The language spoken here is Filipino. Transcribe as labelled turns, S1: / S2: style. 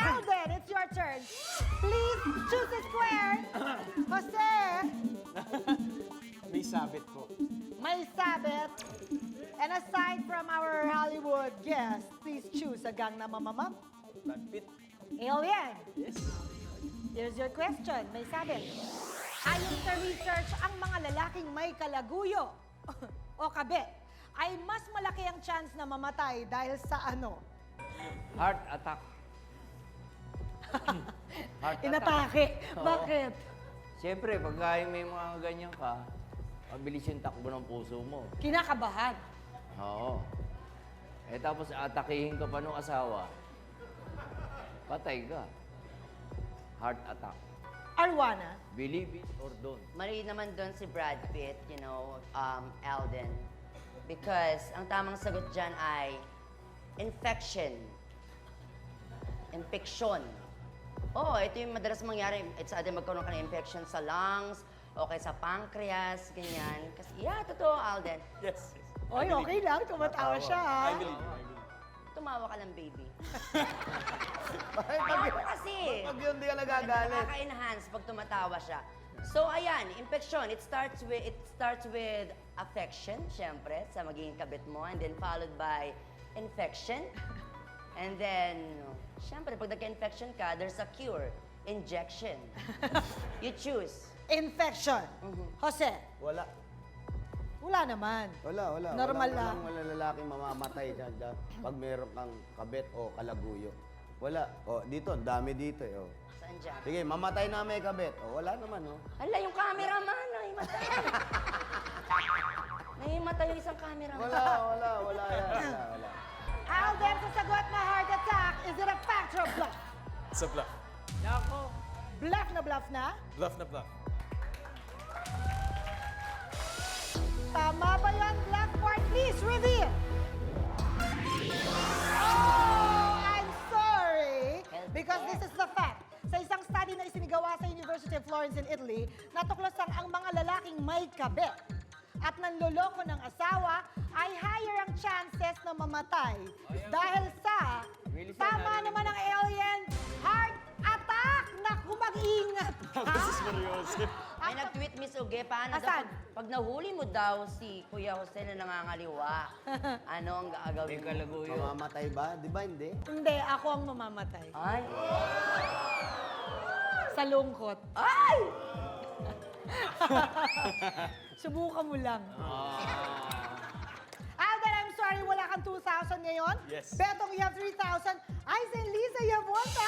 S1: Alden, it's your turn. Please choose a square. Jose,
S2: May sabit po.
S1: may sabit. And aside from our Hollywood guest, please choose a Gangnam Mama.
S2: Brad Pitt.
S1: Alien,
S2: Yes.
S1: here's your question. May sabit. Ayon sa research, ang mga lalaking may kalaguyo o kabit ay mas malaki ang chance na mamatay dahil sa ano?
S3: Heart attack. Heart attack.
S1: Inatake.
S3: Oo.
S1: Bakit?
S3: Siyempre, pagka may mga ganyan ka, mabilis yung takbo ng puso mo.
S1: Kinakabahan.
S3: Oo. Eh tapos atakihin ka pa nung asawa, patay ka. Heart attack.
S1: Arwana,
S3: Believe it or don't.
S4: Mali naman doon si Brad Pitt, you know, Alden. Because ang tamang sagot dyan ay infection. Infection. Oo, ito yung madalas mangyari. It's either magkaroon ka ng infection sa lungs, o kaya sa pancreas, ganyan. Kasi, yeah, totoo, Alden.
S2: Yes.
S1: oy, okay lang. Tumatawa siya, ha?
S2: I believe.
S4: Tumawa ka lang, baby.
S2: Bakit
S4: Tawa kasi.
S2: Pag yun, di ka nagagalit.
S4: Nakaka-enhance pag tumatawa siya. So, ayan, infection. It starts with affection, syempre, sa magiging kabit mo. And then followed by infection. And then, syempre, pag nagka-infection ka, there's a cure. Injection. You choose.
S1: Infection. Jose,
S2: Wala.
S1: wala naman.
S5: Wala.
S1: Normal lang.
S5: Wala lalaking mamamatay dyan pag meron kang kabit o kalaguyo. Wala. O, dito, dami dito. Eh, o.
S4: Saan dyan?
S5: Sige, mamatay na may kabit. O, wala naman, o.
S4: Hala, yung cameraman, nahimatay. Nahimatay yung isang cameraman.
S5: Wala yan. Wala.
S1: Alden, sa sagot na heart attack, is it a fact or a bluff?
S2: It's a bluff.
S3: Nako.
S1: Bluff na bluff na?
S2: Bluff na bluff.
S1: Tama ba yan, Black Part? Please reveal! Oh, I'm sorry! Because this is the fact. Sa isang study na isinigawa sa University of Florence in Italy, natuklasan ang mga lalaking may kabit at nanloloko ng asawa ay higher ang chances na mamatay dahil sa tama naman ang alien heart attack. Naku, mag-ingat ka!
S2: Seryoso.
S4: May nag-tweet, Miss Uge, paano
S1: Asan?
S4: daw, pag nahuli mo daw si Kuya Jose na nangangaliwa, ano ang
S3: May
S4: gagawin mo?
S3: kalaguyo.
S5: Mamamatay ba? Di ba hindi?
S1: Hindi, ako ang mamamatay.
S4: Ay!
S1: Sa lungkot.
S4: Ay!
S1: Subukan mo lang. Alden, I'm sorry, wala kang 2,000 ngayon.
S2: Yes.
S1: Betong, you have 3,000. Aizen, Lisa, you have 1,000.